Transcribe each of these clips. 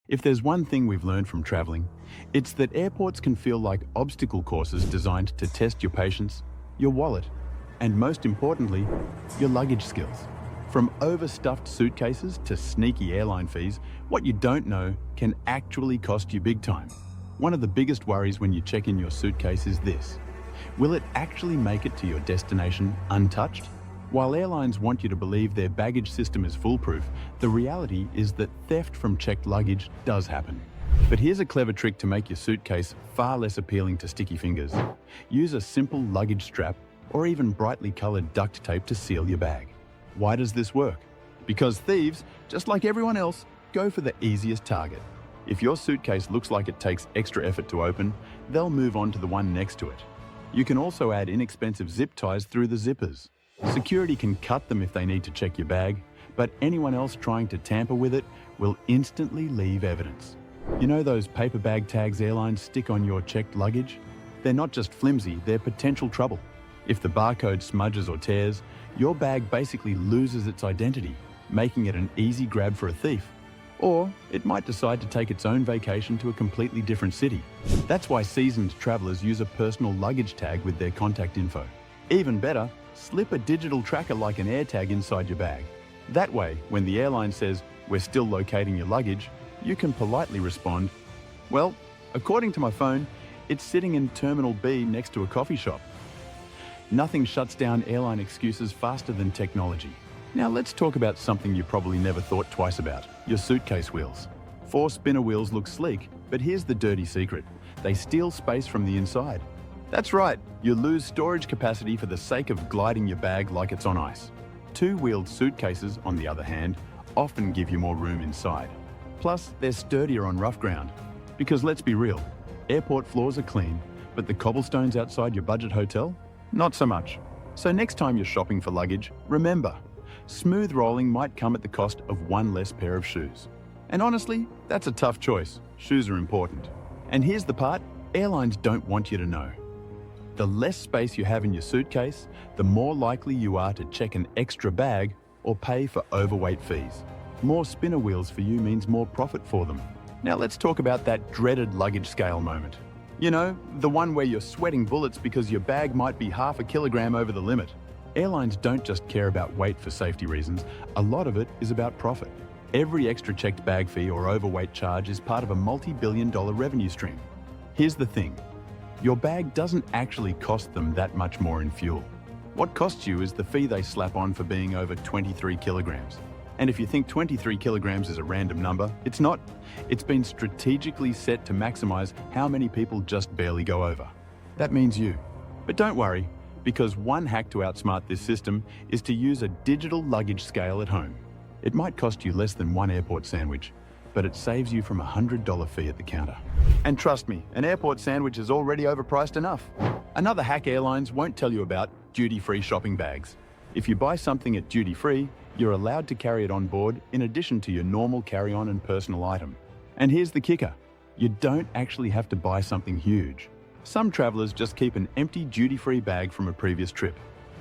If there's one thing we've learned from traveling, it's that airports can feel like obstacle courses designed to test your patience, your wallet, and most importantly, your luggage skills. From overstuffed suitcases to sneaky airline fees, what you don't know can actually cost you big time. One of the biggest worries when you check in your suitcase is this: will it actually make it to your destination untouched? While airlines want you to believe their baggage system is foolproof, the reality is that theft from checked luggage does happen. But here's a clever trick to make your suitcase far less appealing to sticky fingers. Use a simple luggage strap or even brightly colored duct tape to seal your bag. Why does this work? Because thieves, just like everyone else, go for the easiest target. If your suitcase looks like it takes extra effort to open, they'll move on to the one next to it. You can also add inexpensive zip ties through the zippers. Security can cut them if they need to check your bag, but anyone else trying to tamper with it will instantly leave evidence. You know those paper bag tags airlines stick on your checked luggage? They're not just flimsy, they're potential trouble. If the barcode smudges or tears, your bag basically loses its identity, making it an easy grab for a thief. Or it might decide to take its own vacation to a completely different city. That's why seasoned travelers use a personal luggage tag with their contact info. Even better, slip a digital tracker like an AirTag inside your bag. That way, when the airline says, "We're still locating your luggage," you can politely respond, "Well, according to my phone, it's sitting in Terminal B next to a coffee shop." Nothing shuts down airline excuses faster than technology. Now let's talk about something you probably never thought twice about: your suitcase wheels. 4 spinner wheels look sleek, but here's the dirty secret: they steal space from the inside. That's right, you lose storage capacity for the sake of gliding your bag like it's on ice. 2-wheeled suitcases, on the other hand, often give you more room inside. Plus, they're sturdier on rough ground. Because let's be real, airport floors are clean, but the cobblestones outside your budget hotel? Not so much. So next time you're shopping for luggage, remember, smooth rolling might come at the cost of one less pair of shoes. And honestly, that's a tough choice. Shoes are important. And here's the part airlines don't want you to know. The less space you have in your suitcase, the more likely you are to check an extra bag or pay for overweight fees. More spinner wheels for you means more profit for them. Now let's talk about that dreaded luggage scale moment. You know, the one where you're sweating bullets because your bag might be half a kilogram over the limit. Airlines don't just care about weight for safety reasons, a lot of it is about profit. Every extra checked bag fee or overweight charge is part of a multi-billion-dollar revenue stream. Here's the thing. Your bag doesn't actually cost them that much more in fuel. What costs you is the fee they slap on for being over 23 kilograms. And if you think 23 kilograms is a random number, it's not. It's been strategically set to maximize how many people just barely go over. That means you. But don't worry, because one hack to outsmart this system is to use a digital luggage scale at home. It might cost you less than one airport sandwich, but it saves you from a $100 fee at the counter. And trust me, an airport sandwich is already overpriced enough. Another hack airlines won't tell you about: duty-free shopping bags. If you buy something at duty-free, you're allowed to carry it on board in addition to your normal carry-on and personal item. And here's the kicker: you don't actually have to buy something huge. Some travelers just keep an empty duty-free bag from a previous trip.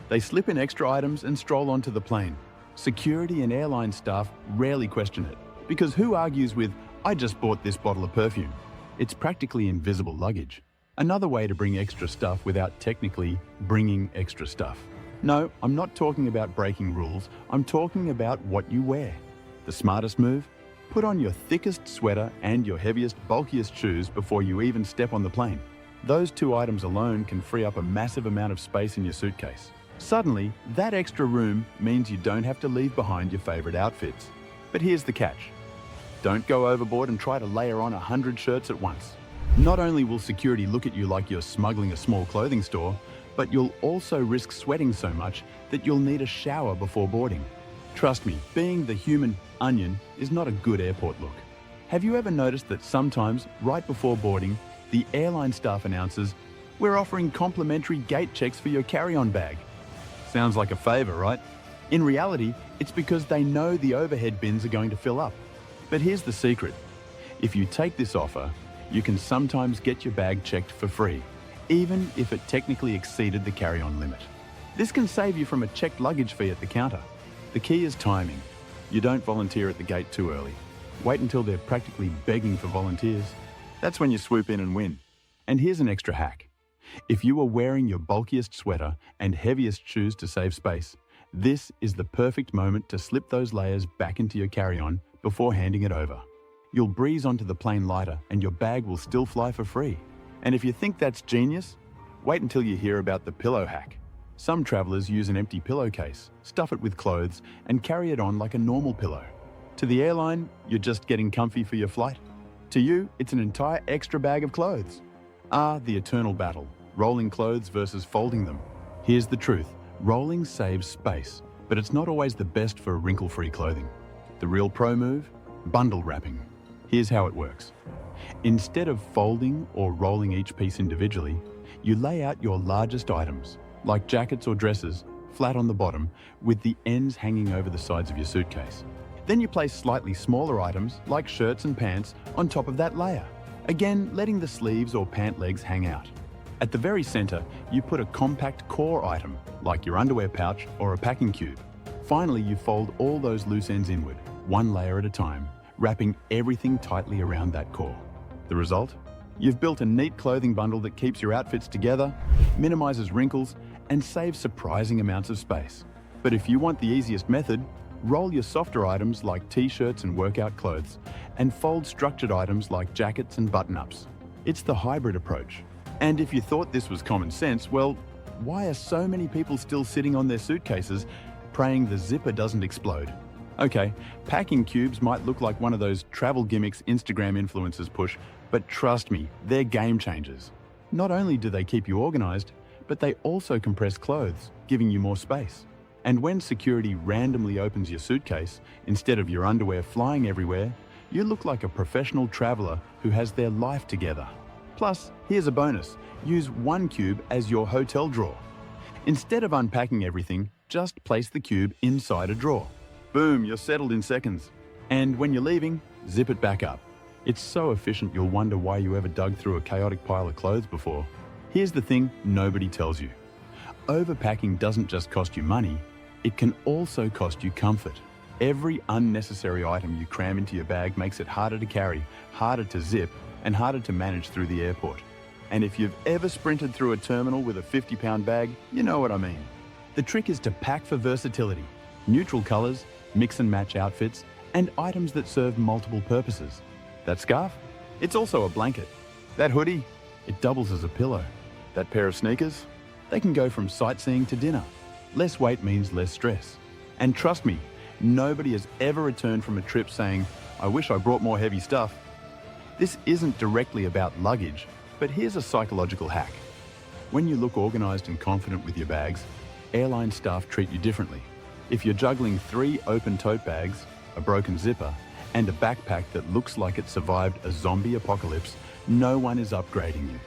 They slip in extra items and stroll onto the plane. Security and airline staff rarely question it, because who argues with, "I just bought this bottle of perfume"? It's practically invisible luggage. Another way to bring extra stuff without technically bringing extra stuff. No, I'm not talking about breaking rules, I'm talking about what you wear. The smartest move? Put on your thickest sweater and your heaviest, bulkiest shoes before you even step on the plane. Those 2 items alone can free up a massive amount of space in your suitcase. Suddenly, that extra room means you don't have to leave behind your favorite outfits. But here's the catch. Don't go overboard and try to layer on 100 shirts at once. Not only will security look at you like you're smuggling a small clothing store, but you'll also risk sweating so much that you'll need a shower before boarding. Trust me, being the human onion is not a good airport look. Have you ever noticed that sometimes, right before boarding, the airline staff announces, "We're offering complimentary gate checks for your carry-on bag"? Sounds like a favor, right? In reality, it's because they know the overhead bins are going to fill up. But here's the secret. If you take this offer, you can sometimes get your bag checked for free, even if it technically exceeded the carry-on limit. This can save you from a checked luggage fee at the counter. The key is timing. You don't volunteer at the gate too early. Wait until they're practically begging for volunteers. That's when you swoop in and win. And here's an extra hack. If you are wearing your bulkiest sweater and heaviest shoes to save space, this is the perfect moment to slip those layers back into your carry-on before handing it over. You'll breeze onto the plane lighter and your bag will still fly for free. And if you think that's genius, wait until you hear about the pillow hack. Some travelers use an empty pillowcase, stuff it with clothes, and carry it on like a normal pillow. To the airline, you're just getting comfy for your flight. To you, it's an entire extra bag of clothes. The eternal battle, rolling clothes versus folding them. Here's the truth. Rolling saves space, but it's not always the best for wrinkle-free clothing. The real pro move? Bundle wrapping. Here's how it works. Instead of folding or rolling each piece individually, you lay out your largest items, like jackets or dresses, flat on the bottom, with the ends hanging over the sides of your suitcase. Then you place slightly smaller items, like shirts and pants, on top of that layer, again letting the sleeves or pant legs hang out. At the very center, you put a compact core item, like your underwear pouch or a packing cube. Finally, you fold all those loose ends inward, one layer at a time, wrapping everything tightly around that core. The result? You've built a neat clothing bundle that keeps your outfits together, minimizes wrinkles, and saves surprising amounts of space. But if you want the easiest method, roll your softer items like t-shirts and workout clothes, and fold structured items like jackets and button-ups. It's the hybrid approach. And if you thought this was common sense, well, why are so many people still sitting on their suitcases praying the zipper doesn't explode? Okay, packing cubes might look like one of those travel gimmicks Instagram influencers push, but trust me, they're game changers. Not only do they keep you organized, but they also compress clothes, giving you more space. And when security randomly opens your suitcase, instead of your underwear flying everywhere, you look like a professional traveler who has their life together. Plus, here's a bonus. Use one cube as your hotel drawer. Instead of unpacking everything, just place the cube inside a drawer. Boom, you're settled in seconds. And when you're leaving, zip it back up. It's so efficient you'll wonder why you ever dug through a chaotic pile of clothes before. Here's the thing nobody tells you. Overpacking doesn't just cost you money, it can also cost you comfort. Every unnecessary item you cram into your bag makes it harder to carry, harder to zip, and harder to manage through the airport. And if you've ever sprinted through a terminal with a 50-pound bag, you know what I mean. The trick is to pack for versatility. Neutral colors, mix and match outfits, and items that serve multiple purposes. That scarf? It's also a blanket. That hoodie? It doubles as a pillow. That pair of sneakers? They can go from sightseeing to dinner. Less weight means less stress. And trust me, nobody has ever returned from a trip saying, "I wish I brought more heavy stuff." This isn't directly about luggage, but here's a psychological hack. When you look organized and confident with your bags, airline staff treat you differently. If you're juggling 3 open tote bags, a broken zipper, and a backpack that looks like it survived a zombie apocalypse, no one is upgrading you.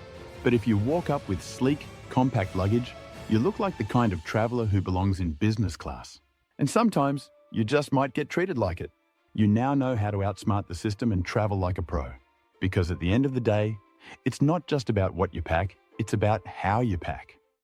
But if you walk up with sleek, compact luggage, you look like the kind of traveler who belongs in business class. And sometimes, you just might get treated like it. You now know how to outsmart the system and travel like a pro. Because at the end of the day, it's not just about what you pack, it's about how you pack.